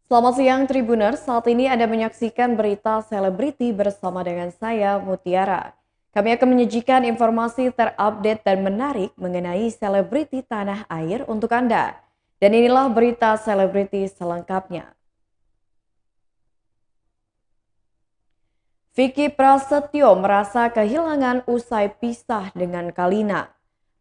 Selamat siang Tribuners, saat ini Anda menyaksikan berita selebriti bersama dengan saya Mutiara. Kami akan menyajikan informasi terupdate dan menarik mengenai selebriti tanah air untuk Anda. Dan inilah berita selebriti selengkapnya. Vicky Prasetyo merasa kehilangan usai pisah dengan Kalina.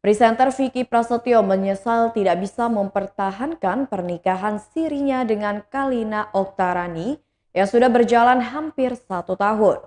Presenter Vicky Prasetyo menyesal tidak bisa mempertahankan pernikahan sirinya dengan Kalina Oktarani yang sudah berjalan hampir 1 tahun.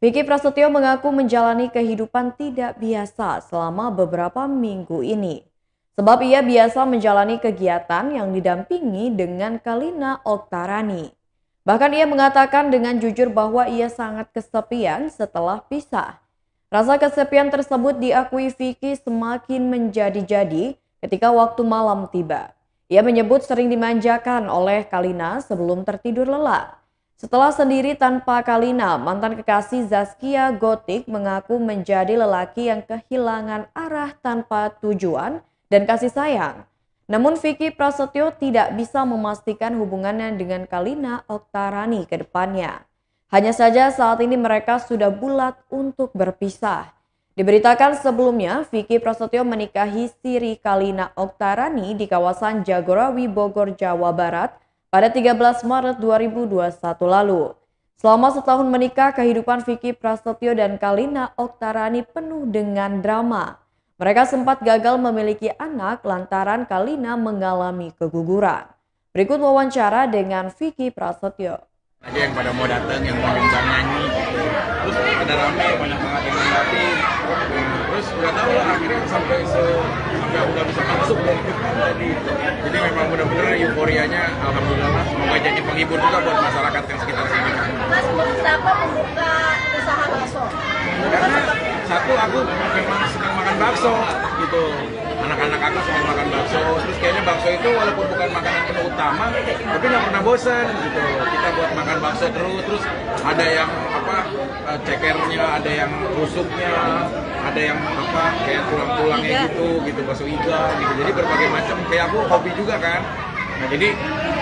Vicky Prasetyo mengaku menjalani kehidupan tidak biasa selama beberapa minggu ini. Sebab ia biasa menjalani kegiatan yang didampingi dengan Kalina Oktarani. Bahkan ia mengatakan dengan jujur bahwa ia sangat kesepian setelah pisah. Rasa kesepian tersebut diakui Vicky semakin menjadi-jadi ketika waktu malam tiba. Ia menyebut sering dimanjakan oleh Kalina sebelum tertidur lelap. Setelah sendiri tanpa Kalina, mantan kekasih Zaskia Gotik mengaku menjadi lelaki yang kehilangan arah tanpa tujuan dan kasih sayang. Namun Vicky Prasetyo tidak bisa memastikan hubungannya dengan Kalina Oktarani ke depannya. Hanya saja saat ini mereka sudah bulat untuk berpisah. Diberitakan sebelumnya, Vicky Prasetyo menikahi Siri Kalina Oktarani di kawasan Jagorawi, Bogor, Jawa Barat pada 13 Maret 2021 lalu. Selama setahun menikah, kehidupan Vicky Prasetyo dan Kalina Oktarani penuh dengan drama. Mereka sempat gagal memiliki anak lantaran Kalina mengalami keguguran. Berikut wawancara dengan Vicky Prasetyo. Ada yang pada mau datang, yang mau nyanyi, terus ada rame, banyak banget yang ngeliatin. Terus udah tahu lah akhirnya sampai aku nggak bisa masuk dari depan tadi. Jadi memang benar-benar euforianya, alhamdulillah. Semoga jadi penghibur juga buat masyarakat yang sekitar sini. Mas kenapa membuka usaha bakso? Karena satu aku memang senang makan bakso gitu. Anak-anak aku suka makan bakso, terus kayaknya bakso itu walaupun bukan makanan menu utama, tapi nggak pernah bosan gitu. Kita buat makan bakso terus ada yang cekernya, ada yang rusuknya, ada yang kayak tulang-tulangnya gitu bakso iga gitu. Jadi berbagai macam, kayak aku hobi juga kan. Nah jadi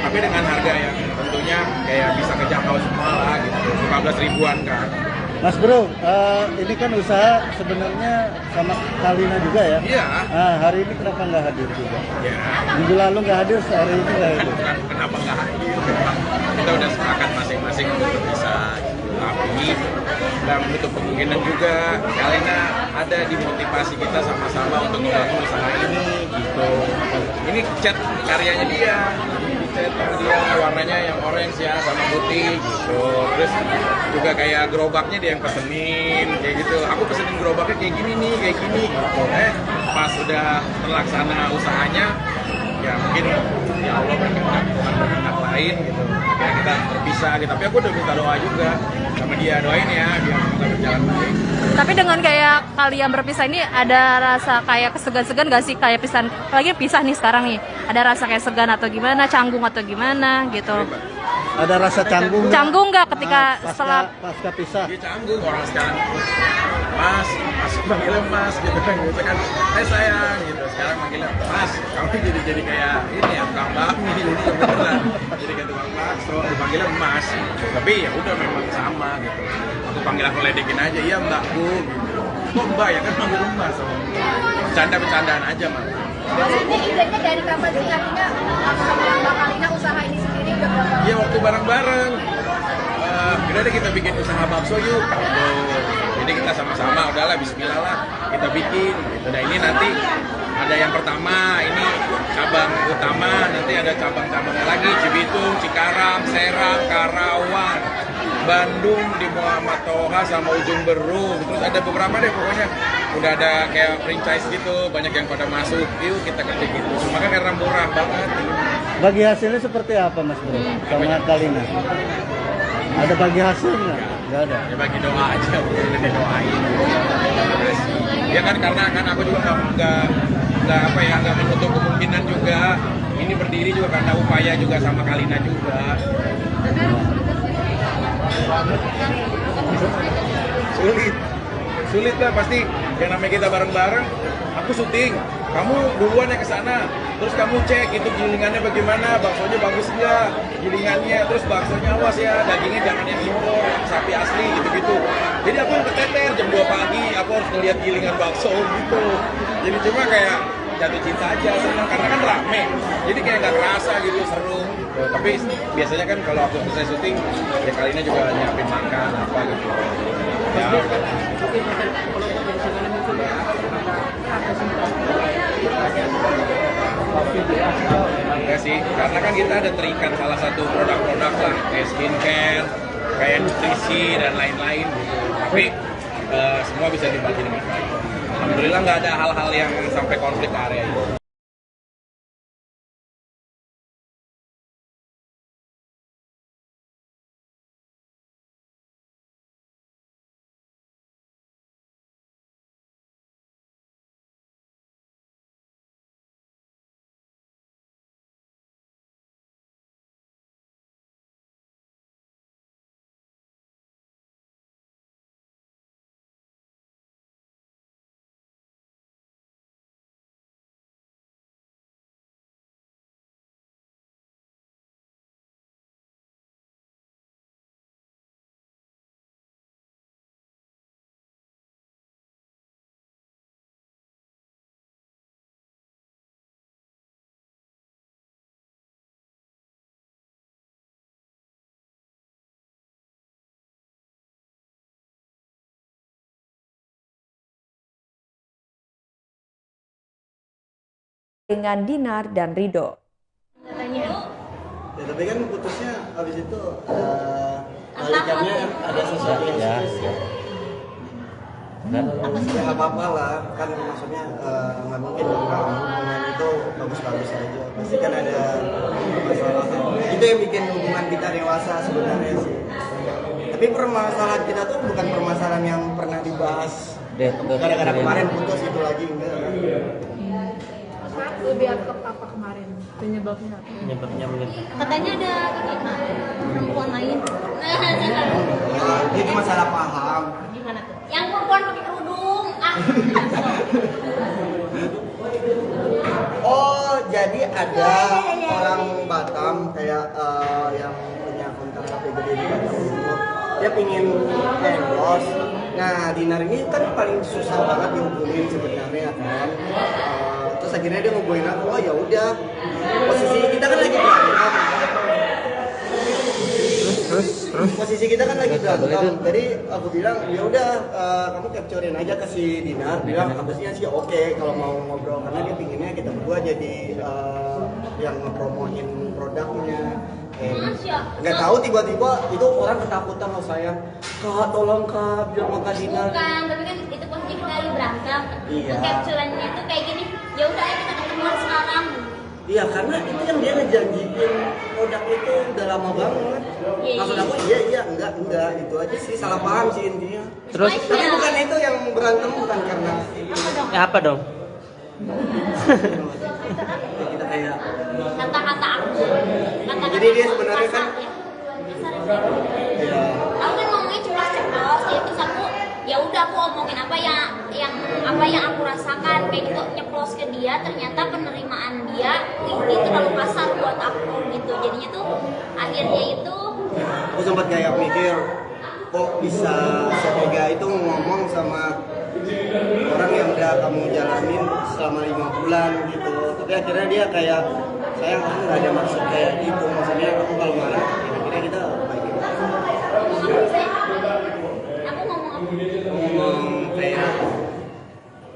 tapi dengan harga yang tentunya kayak bisa kejangkau semua lah gitu, 15 ribuan kan. Mas Bro, ini kan usaha sebenarnya sama Kalina juga ya? Iya. Nah, hari ini kenapa nggak hadir juga? Ya. Minggu lalu nggak hadir, hari ini nggak hadir. Kenapa nggak hadir? Memang kita udah sepakat masing-masing untuk berpisah gitu. Tapi nggak menutup kemungkinan juga Kalina ada di motivasi kita sama-sama untuk membangun usaha ini gitu. Ini cat karyanya dia. Cat dia warnanya yang orange ya sama putih gitu. Terus juga kayak gerobaknya dia yang pesenin kayak gitu. Aku pesenin gerobaknya kayak gini nih, kayak gini gitu. Pas sudah terlaksana usahanya, ya mungkin ya Allah berkehendak lain gitu. Akhirnya kita terpisah gitu. Tapi aku udah minta doa juga sama dia, doain ya biar kita berjalan baik. Tapi dengan kayak kalian berpisah ini ada rasa kayak kesegan-segan gak sih kayak pisah, lagi pisah nih sekarang nih, ada rasa kayak segan atau gimana, canggung atau gimana gitu? Ada rasa canggung? Canggung nggak ketika setelah pasca pisah? Dia canggung orang sekarang, mas manggilnya mas gitu kan, hai sayang gitu. Sekarang manggilnya mas, kamu jadi kayak ini ya tukang bakmi ini yang beneran, jadi kayak tukang bakso dipanggilnya mas. Tapi ya udah memang sama gitu. Aku panggil aku ledekin aja, iya mbakku gitu. Kok mbak ya kan manggil mbak sama bercandaan aja mah. Mas ini idenya dari kapan sih akhirnya sama Mbak Kalina usaha ini sendiri udah berapa? Iya waktu bareng-bareng. Udah deh kita bikin usaha bakso yuk. Jadi kita sama-sama udahlah bismillah lah kita bikin gitu. Nah ini nanti ada yang pertama, ini cabang utama, nanti ada cabang-cabangnya lagi, Cibitung, Cikarang, Serang, Karawang, Bandung, di Muhammad Toha sama Ujung Berung. Terus ada beberapa deh pokoknya udah ada kayak franchise gitu, banyak yang pada masuk, yuk kita kerja gitu. Makanya karena murah banget. Bagi hasilnya seperti apa Mas Bro? Sama Kalina? Ada bagi hasil nggak? Nggak ada. Ya bagi doa aja, udah doain. Ya kan karena kan aku juga nggak menutup kemungkinan juga. Ini berdiri juga karena upaya juga sama Kalina juga. Sulit lah pasti. Yang namanya kita bareng-bareng aku syuting, kamu duluan ya ke sana, terus kamu cek itu gilingannya bagaimana, baksonya bagus nggak, gilingannya, terus baksonya awas ya, dagingnya jangan yang impor, sapi asli gitu-gitu. Jadi aku yang keteter jam 2 pagi, aku harus ngeliat gilingan bakso gitu. Jadi cuma kayak jatuh cinta aja, senang karena kan rame, jadi kayak nggak kerasa gitu, seru gitu. Tapi biasanya kan kalau aku selesai syuting, ya kalinya juga nyiapin makan apa gitu. Ya, enggak sih, karena kan kita ada terikat salah satu produk-produk lah, kayak skincare, kayak nutrisi dan lain-lain gitu. Tapi semua bisa dibagi dengan baik. Alhamdulillah nggak ada hal-hal yang sampai konflik area itu. Dengan Dinar dan Rido. Katanya. Ya, tapi kan putusnya habis itu balikannya ada sesuatu yang serius. Ya nggak apa-apa lah, kan maksudnya nggak mungkin dong kalau hubungan itu bagus-bagus aja. Pasti kan ada masalah. Itu yang bikin hubungan kita dewasa sebenarnya sih. Tapi permasalahan kita tuh bukan permasalahan yang pernah dibahas. Gara-gara kemarin putus itu lagi enggak. Lebih apa kemarin? Penyebabnya apa? Penyebabnya mungkin. Katanya ada ini perempuan lain. Itu masalah paham. Gimana tuh? Yang perempuan pakai kerudung. Oh, jadi ada orang Batam kayak yang punya kontak HP gede di Batam itu. Dia pingin endorse. Nah, Dinar ini kan paling susah banget dihubungin sebenarnya kan. Terus akhirnya dia ngubungin aku, oh ya udah. Posisi kita kan lagi berantem. Terus posisi kita kan lagi berantem. Jadi aku bilang, ya udah kamu capturein aja ke si Dinar. Bilang habisnya sih oke kalau mau ngobrol karena dia pinginnya kita berdua jadi yang ngepromoin produknya. Nggak tahu tiba-tiba itu orang ketakutan loh sayang. Kak tolong kak biar makan Dinar. Bukan, tapi kan itu posisi kita lagi berantem. Iya. Capturannya tuh kayak gini. Ya udah ayo kita ketemuan sekarang. Iya karena itu kan dia ngejanjiin produk itu udah lama banget. Iya, Maksud aku iya enggak itu aja sih salah paham sih intinya. Terus Tapi bukan itu yang berantem bukan karena ya apa dong? kita kayak Kata-kata aku. Kata-kata Jadi dia aku sebenarnya kan- kasar, ya. Kasar ya. ya Aku kan ngomongnya ceplos-ceplos, ya terus aku ya udah aku omongin apa yang aku rasakan kayak gitu, nyeplos ke dia. Ternyata penerimaan dia ini terlalu kasar buat aku gitu. Jadinya tuh akhirnya itu aku sempat kayak mikir kok bisa setega itu ngomong sama orang yang udah kamu jalanin selama 5 bulan gitu. Tapi akhirnya dia kayak sayang aku nggak ada maksud kayak gitu, maksudnya aku kalau marah akhirnya kita baik aku ngomong apa? ngomong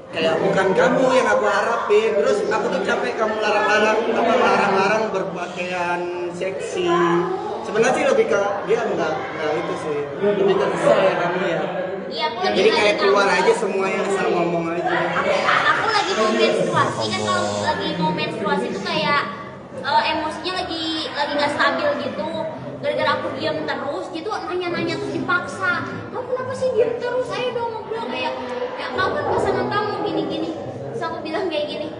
kayak bukan kamu yang aku harapin. Terus aku tuh capek kamu larang-larang berpakaian seksi. Sebenarnya sih lebih ke dia enggak itu sih, lebih ke kesel ya kamu ya. Iya, aku lagi Jadi kayak lagi keluar ngomong. aja semuanya asal ngomong aja. Aku lagi mau menstruasi kan, kalau lagi mau menstruasi itu kayak emosinya lagi nggak stabil gitu. Gara-gara aku diam terus gitu, nanya-nanya terus dipaksa. Kamu kenapa sih diam terus? Ayo dong ngobrol kayak kamu kan pasangan kamu gini-gini. Terus aku bilang kayak gini.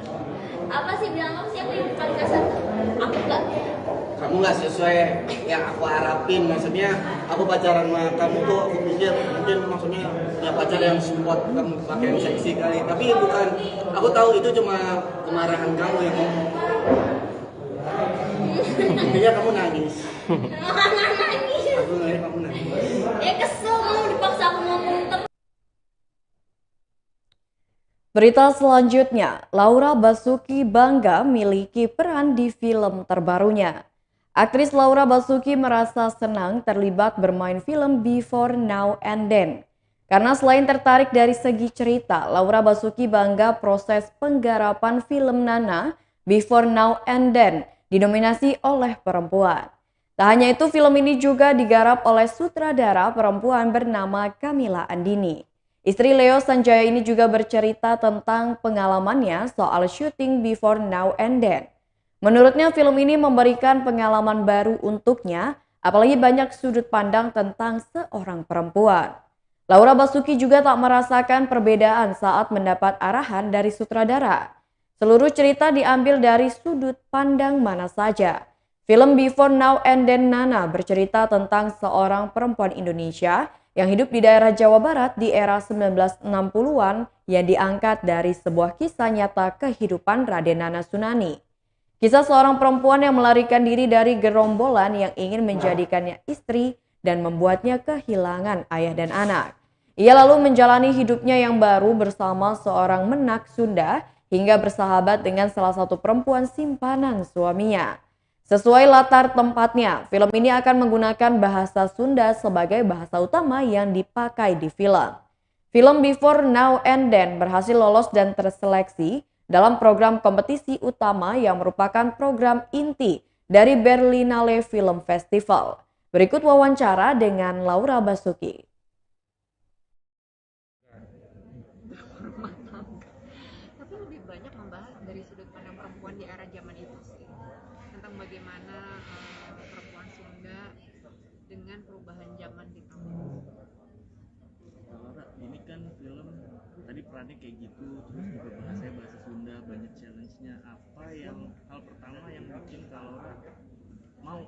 Apa sih bilang apa sih aku yang paling kasar? Aku nggak nggak sesuai yang aku harapin. Maksudnya aku pacaran sama kamu tuh aku pikir mungkin maksudnya punya pacar yang support kamu pakai yang seksi kali, tapi bukan. Aku tahu itu cuma kemarahan kamu yang ngomong. Intinya kamu nangis. Nangis. Aku ngeliat kamu nangis. Kesel kamu dipaksa aku ngomong terus. Berita selanjutnya, Laura Basuki bangga miliki peran di film terbarunya. Aktris Laura Basuki merasa senang terlibat bermain film Before Now and Then. Karena selain tertarik dari segi cerita, Laura Basuki bangga proses penggarapan film Nana Before Now and Then didominasi oleh perempuan. Tak hanya itu, film ini juga digarap oleh sutradara perempuan bernama Camilla Andini. Istri Leo Sanjaya ini juga bercerita tentang pengalamannya soal syuting Before Now and Then. Menurutnya film ini memberikan pengalaman baru untuknya, apalagi banyak sudut pandang tentang seorang perempuan. Laura Basuki juga tak merasakan perbedaan saat mendapat arahan dari sutradara. Seluruh cerita diambil dari sudut pandang mana saja. Film Before Now and Then Nana bercerita tentang seorang perempuan Indonesia yang hidup di daerah Jawa Barat di era 1960-an yang diangkat dari sebuah kisah nyata kehidupan Raden Nana Sunani. Kisah seorang perempuan yang melarikan diri dari gerombolan yang ingin menjadikannya istri dan membuatnya kehilangan ayah dan anak. Ia lalu menjalani hidupnya yang baru bersama seorang menak Sunda hingga bersahabat dengan salah satu perempuan simpanan suaminya. Sesuai latar tempatnya, film ini akan menggunakan bahasa Sunda sebagai bahasa utama yang dipakai di film. Film Before Now and Then berhasil lolos dan terseleksi dalam program kompetisi utama yang merupakan program inti dari Berlinale Film Festival. Berikut wawancara dengan Laura Basuki. Tapi lebih banyak membahas dari sudut pandang perempuan di era zaman itu sih, tentang bagaimana perempuan Sunda dengan perubahan zaman di tahun itu. Laura, ini kan film tadi perannya kayak gitu, terus juga bahasanya bahasa Sunda, banyak challenge-nya. Apa yang hal pertama yang bikin Kak Laura mau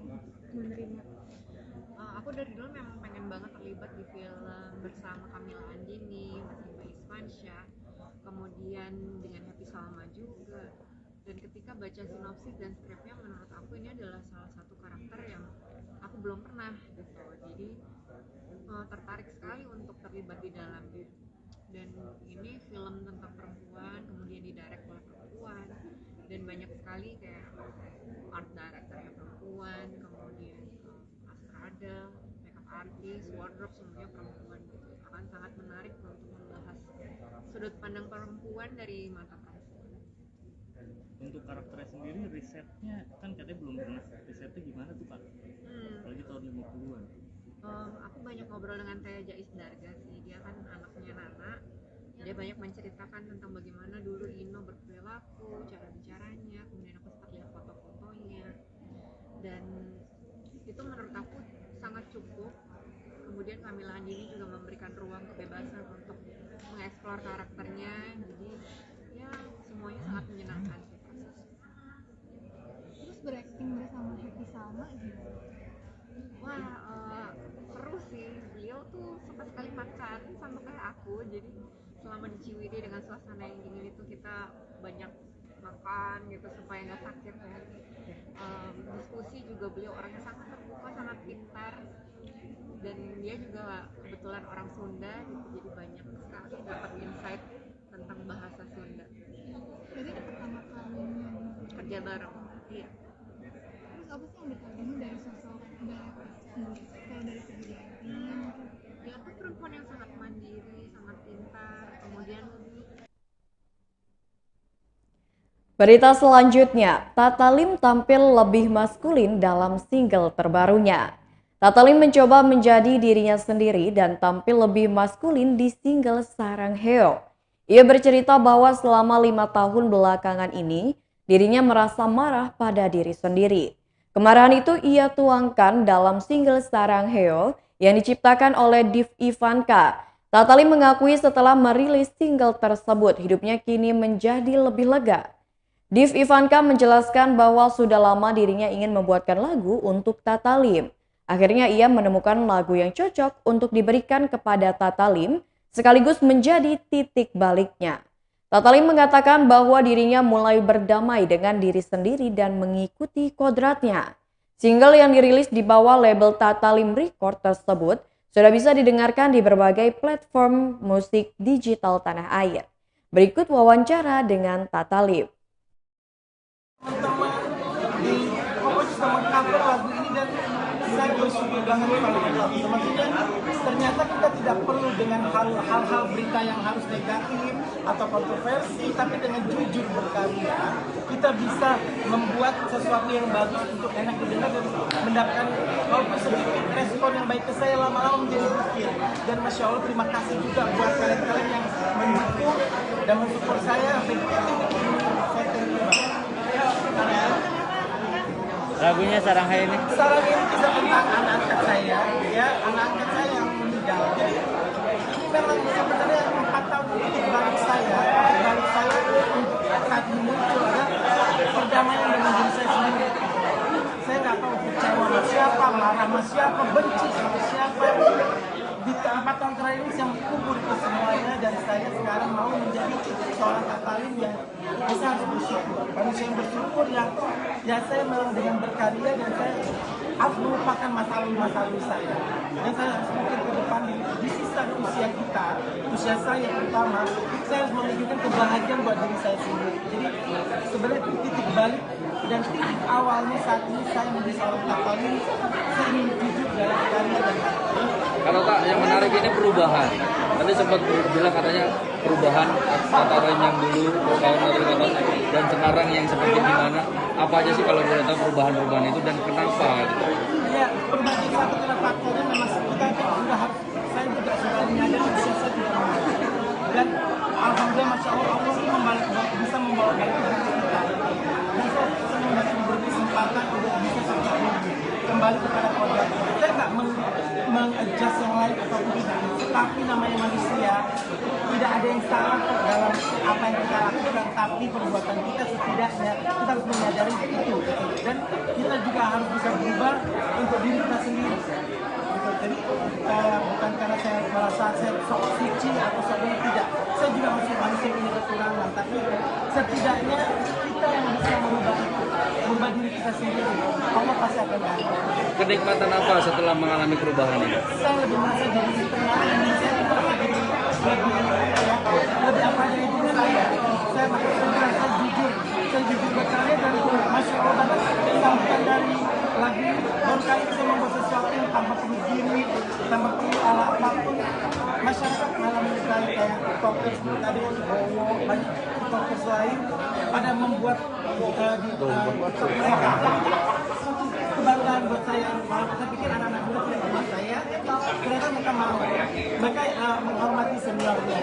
Menerima. Aku dari dulu memang pengen banget terlibat di film bersama Camilla Andini, bersama Isfansyah, kemudian dengan Happy Salma juga. Dan ketika baca sinopsis dan skripnya, menurut aku ini adalah salah satu karakter yang aku belum pernah gitu. Jadi tertarik sekali untuk terlibat di dalamnya. Dan ini film tentang perempuan, kemudian didirect oleh perempuan, dan banyak sekali kayak art directornya perempuan, kemudian astrada, makeup artist, wardrobe, semuanya perempuan gitu. Akan sangat menarik untuk membahas sudut pandang perempuan dari mata perempuan. untuk karakternya sendiri, risetnya kan katanya belum pernah, risetnya gimana tuh Kak? Apalagi tahun 50-an. Aku banyak ngobrol dengan Teh Jais Darga sih, dia kan anaknya Nana. Dia banyak menceritakan tentang bagaimana dulu Ino berperilaku, cara bicaranya, kemudian aku sempat lihat foto-fotonya, dan itu menurut aku sangat cukup. Kemudian Camilla Andini juga memberikan ruang kebebasan untuk mengeksplor karakternya, jadi ya semuanya sangat menyenangkan sih prosesnya. Terus berakting bersama Happy Salma gimana? Wah, seru sih. Beliau tuh suka sekali makan sama kayak aku. Jadi selama di Ciwidey dengan suasana yang dingin itu kita banyak makan gitu supaya nggak sakit ya. Diskusi juga beliau orangnya sangat terbuka, sangat pintar. Dan dia juga kebetulan orang Sunda gitu. Jadi banyak sekali dapat insight tentang bahasa Sunda. Jadi pertama kalinya Kerja bareng. Iya. terus apa sih yang dikagumi dari sosok Mbak sendiri? Kalau dari segi acting, Dia tuh perempuan yang sangat mandiri, sangat pintar. Kemudian Berita selanjutnya, Tata Lim tampil lebih maskulin dalam single terbarunya. Tata Lim mencoba menjadi dirinya sendiri dan tampil lebih maskulin di single Sarang Heo. Ia bercerita bahwa selama 5 tahun belakangan ini, dirinya merasa marah pada diri sendiri. Kemarahan itu ia tuangkan dalam single Sarang Heo yang diciptakan oleh Div Ivanka. Tata Lim mengakui setelah merilis single tersebut, hidupnya kini menjadi lebih lega. Div Ivanka menjelaskan bahwa sudah lama dirinya ingin membuatkan lagu untuk Tatalim. Akhirnya ia menemukan lagu yang cocok untuk diberikan kepada Tatalim, sekaligus menjadi titik baliknya. Tatalim mengatakan bahwa dirinya mulai berdamai dengan diri sendiri dan mengikuti kodratnya. Single yang dirilis di bawah label Tatalim Record tersebut sudah bisa didengarkan di berbagai platform musik digital tanah air. Berikut wawancara dengan Tatalim. Teman-teman di Pokoknya sudah mengcover lagu ini dan saya bersyukur banget pada lagu itu. Maksudnya ternyata kita tidak perlu dengan hal-hal berita yang harus negatif atau kontroversi, tapi dengan jujur berkarya kita bisa membuat sesuatu yang bagus untuk enak didengar dan mendapatkan walaupun sedikit respon yang baik ke saya lama-lama menjadi bukit. Dan Masya Allah terima kasih juga buat kalian-kalian yang mendukung dan mensupport saya sampai saya terima. Lagunya Sarang Hai ini? Sarang ini kisah tentang anak angkat saya, ya anak angkat saya yang meninggal. Jadi ini memang sebenarnya 4 tahun itu balik saya untuk saat ini muncul ada perdamaian dengan diri saya sendiri. Saya nggak tahu kecewa sama siapa, marah sama siapa, benci sama siapa. Di 4 tahun terakhir ini saya kubur itu semuanya dan saya sekarang mau menjadi seorang Tatalim yang saya harus bersyukur. Manusia yang bersyukur yang ya saya memang dengan berkarya dan saya harus melupakan masa lalu saya. Dan saya harus mikir ke depan di sisa usia kita, usia saya terutama, saya harus memikirkan kebahagiaan buat diri saya sendiri. Jadi sebenarnya titik balik dan titik awalnya saat ini saya menjadi seorang Tatalim, saya ingin jujur dalam karya dan Kalau Kak, yang menarik ini perubahan. Tadi sempat bilang katanya perubahan Tatalim yang dulu tahun dan sekarang yang seperti gimana. Apa aja sih kalau boleh tahu perubahan-perubahan itu dan kenapa gitu? Ya, berbagai satu karena faktornya memang kita sudah harus, saya juga sudah menyadari usia saya tidak mampu. Dan alhamdulillah Masya Allah bisa membawa balik hidup kita. Dan saya senang masih diberi kesempatan untuk bisa kembali kepada keluarga. Saya nggak mengadjust yang lain ataupun tidak, tetapi namanya manusia tidak ada yang salah dalam apa yang kita lakukan, tapi perbuatan kita setidaknya kita harus menyadari itu dan kita juga harus bisa berubah untuk diri kita sendiri. Jadi bukan karena saya merasa saya sok suci atau sok ini, tidak. Saya juga masih manusia yang punya kekurangan, tapi setidaknya kita yang bisa merubah itu, merubah diri kita sendiri. Allah pasti akan bantu. Kenikmatan apa setelah mengalami perubahan ini? Saya lebih merasa diri tenang, saya lebih apa dari diri saya. Saya merasa jujur, saya jujur berkarya dan Masya Allah banget sampai dari lagi baru kali saya membuat sesuatu yang tanpa perlu gimmick, tanpa perlu ala apapun. Masyarakat mengalami kayak TikTokers tadi Bowo, banyak TikTokers lain pada membuat TikTok mereka. Suatu kebanggaan buat saya. Saya pikir anak-anak muda tidak buat saya, ternyata mereka mau. Mereka menghormati seniornya.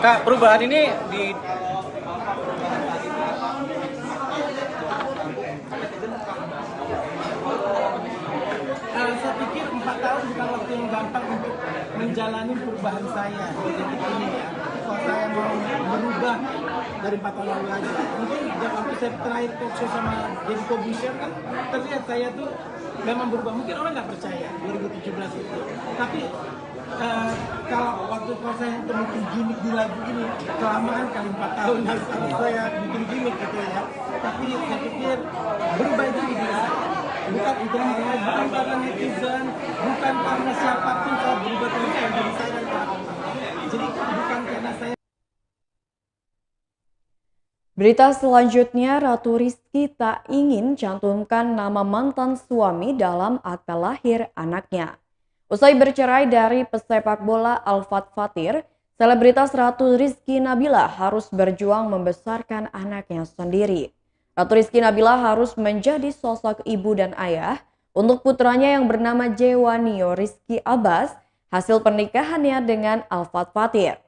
Kak, perubahan ini di saya pikir 4 tahun bukan waktu yang gampang untuk menjalani perubahan saya di detik ini ya. Kalau saya mau berubah dari 4 tahun lalu aja, mungkin waktu saya terakhir talk show sama Deddy Corbuzier kan terlihat saya tuh memang berubah. Mungkin orang nggak percaya 2017 itu, tapi kalau saya mungkin gimmick di lagu ini kelamaan kali 4 tahun harus saya bikin gimmick gitu ya. Tapi saya pikir berubah itu di diri saya. Bukan internet, bukan karena netizen, bukan karena siapapun saya berubah terus diri saya dan orang. Jadi bukan karena saya. Berita selanjutnya, Ratu Rizky tak ingin cantumkan nama mantan suami dalam akta lahir anaknya. Usai bercerai dari pesepak bola Alfat Fatir, selebritas Ratu Rizky Nabila harus berjuang membesarkan anaknya sendiri. Ratu Rizky Nabila harus menjadi sosok ibu dan ayah untuk putranya yang bernama Jewanio Rizky Abbas hasil pernikahannya dengan Alfat Fatir.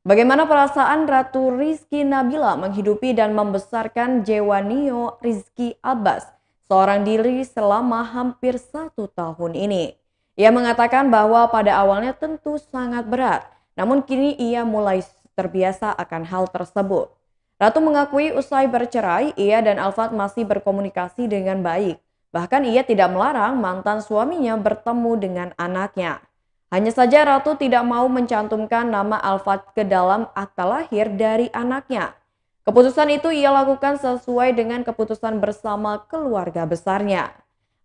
Bagaimana perasaan Ratu Rizky Nabila menghidupi dan membesarkan Jewanio Rizky Abbas seorang diri selama hampir 1 tahun ini? Ia mengatakan bahwa pada awalnya tentu sangat berat, namun kini ia mulai terbiasa akan hal tersebut. Ratu mengakui usai bercerai, ia dan Alfat masih berkomunikasi dengan baik. Bahkan ia tidak melarang mantan suaminya bertemu dengan anaknya. Hanya saja Ratu tidak mau mencantumkan nama Alfat ke dalam akta lahir dari anaknya. Keputusan itu ia lakukan sesuai dengan keputusan bersama keluarga besarnya.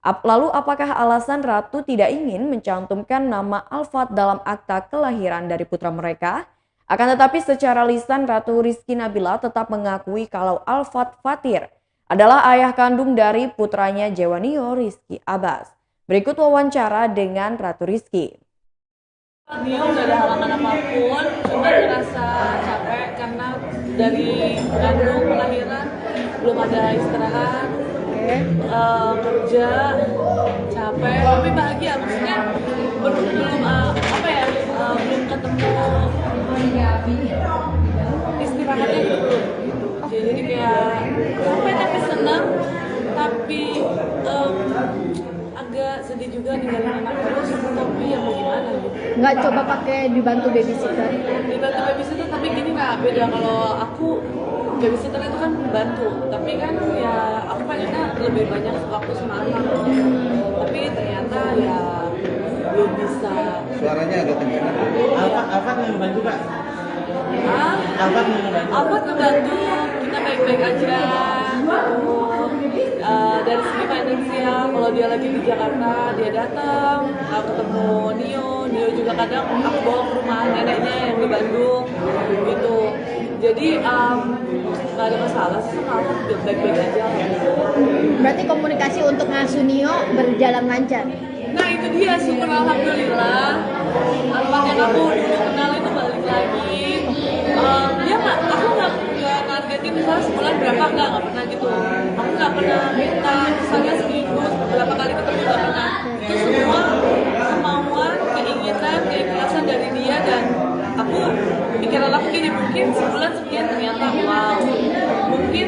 Lalu apakah alasan Ratu tidak ingin mencantumkan nama Alfat dalam akta kelahiran dari putra mereka? Akan tetapi secara lisan Ratu Rizky Nabila tetap mengakui kalau Alfat Fatir adalah ayah kandung dari putranya Jewanio Rizky Abbas. Berikut wawancara dengan Ratu Rizky. Nio nggak ada halangan apapun, cuma ngerasa capek karena dari kandung kelahiran belum ada istirahat, kerja capek, tapi bahagia maksudnya belum belum ketemu istirahatnya gitu. Jadi kayak capek tapi senang, tapi agak sedih juga ninggalin anak terus, tapi ya mau gimana gitu. Nggak coba pakai dibantu babysitter? Dibantu babysitter, tapi gini nggak beda. Kalau aku babysitter itu kan bantu, tapi kan ya aku pengennya lebih banyak waktu sama anak. Tapi ternyata ya belum bisa. Suaranya agak kencang. Apa yang bantu Kak? Apa ngebantu, kita baik-baik aja. Dari segi finansial, kalau dia lagi di Jakarta, dia datang ketemu Nio juga kadang aku bawa ke rumah neneknya yang di Bandung gitu. Jadi nggak ada masalah sih, sama aku baik-baik aja. Berarti komunikasi untuk ngasuh Nio berjalan lancar? Nah itu dia, syukur alhamdulillah. Alfat yang aku dulu kenal itu balik lagi. Dia aku nggak targetin misalnya sebulan berapa, nggak pernah gitu. Aku nggak pernah minta misalnya seminggu berapa kali ketemu, nggak pernah. Itu semua kemauan, keinginan, keikhlasan dari dia, dan aku pikiran aku gini, mungkin sebulan sekian ternyata wow, mungkin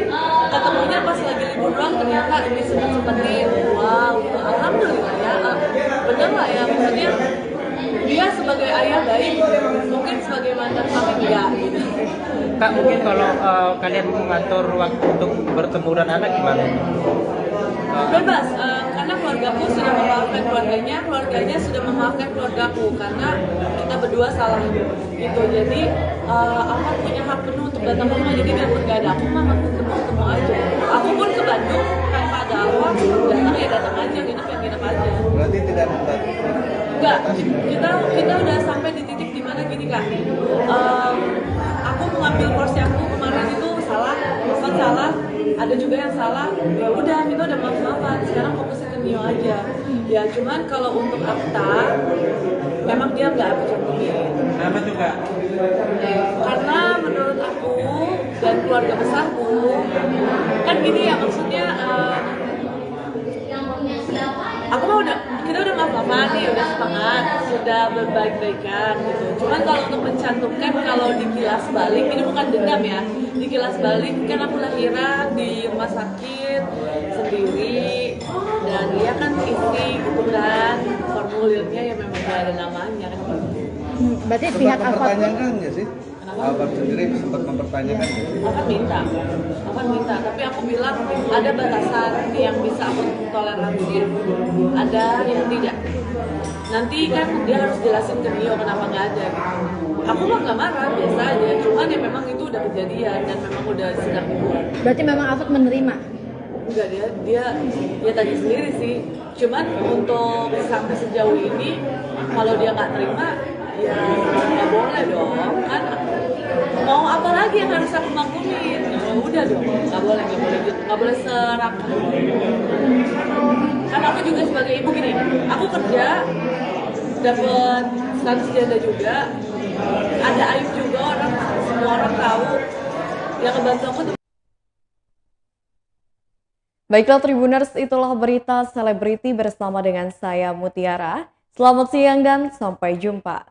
ketemunya pas lagi libur doang ternyata ini sempetin wow, alhamdulillah ya, bener lah ya, maksudnya dia sebagai ayah baik, mungkin sebagai mantan suami enggak gitu. Kak, mungkin kalau kalian mengatur waktu untuk bertemu dan anak gimana? Bebas, karena keluargaku sudah memaafkan keluarganya sudah memaafkan keluargaku, karena kita berdua salah gitu. Jadi Alfat punya hak penuh untuk datang ke rumah, jadi biarpun gak ada aku mah ketemu aja. Aku pun ke Bandung tanpa ada Alfat, datang ya datang aja, nginep ya nginep aja. Berarti tidak membantu? Enggak, kita udah sampai di titik dimana gini Kak, aku mengambil porsi aku kemarin itu salah, Alfat salah, ada juga yang salah, ya udah kita udah maaf-maafan, sekarang fokusnya ke Nio aja. Ya cuman kalau untuk akta memang dia nggak aku cantumin. Kenapa tuh Kak? Karena menurut aku dan keluarga besarku kan gini ya, maksudnya aku mah kita udah maaf-maafan nih, udah sepakat, sudah berbaik-baikan gitu. Cuman kalau untuk mencantumkan, kalau dikilas balik, ini bukan dendam ya, dikilas balik kan aku lahiran di rumah sakit sendiri, dan dia kan istri gitu kan, formulirnya ya memang gak ada namanya kan. Berarti pihak Alfat mempertanyakan nggak sih? Alfat sendiri sempat mempertanyakan nggak sih? Alfat minta, tapi aku bilang ada batasan yang bisa aku toleransi, ada yang tidak. Nanti kan dia harus jelasin ke Nio kenapa nggak ada gitu. Aku mah nggak marah, biasa aja, cuman ya memang itu udah kejadian dan memang udah sedang dibuat. berarti memang Alfat menerima? Enggak, dia tanya sendiri sih. Cuman untuk sampai sejauh ini, kalau dia nggak terima, ya nggak boleh dong. Kan mau apa lagi yang harus aku maklumin? Ya udah dong, nggak boleh serakah. Kan aku juga sebagai ibu gini, aku kerja, dapat status janda juga, ada aib juga, semua orang tahu. Yang ngebantu aku tuh. Baiklah Tribuners, itulah berita selebriti bersama dengan saya Mutiara. Selamat siang dan sampai jumpa.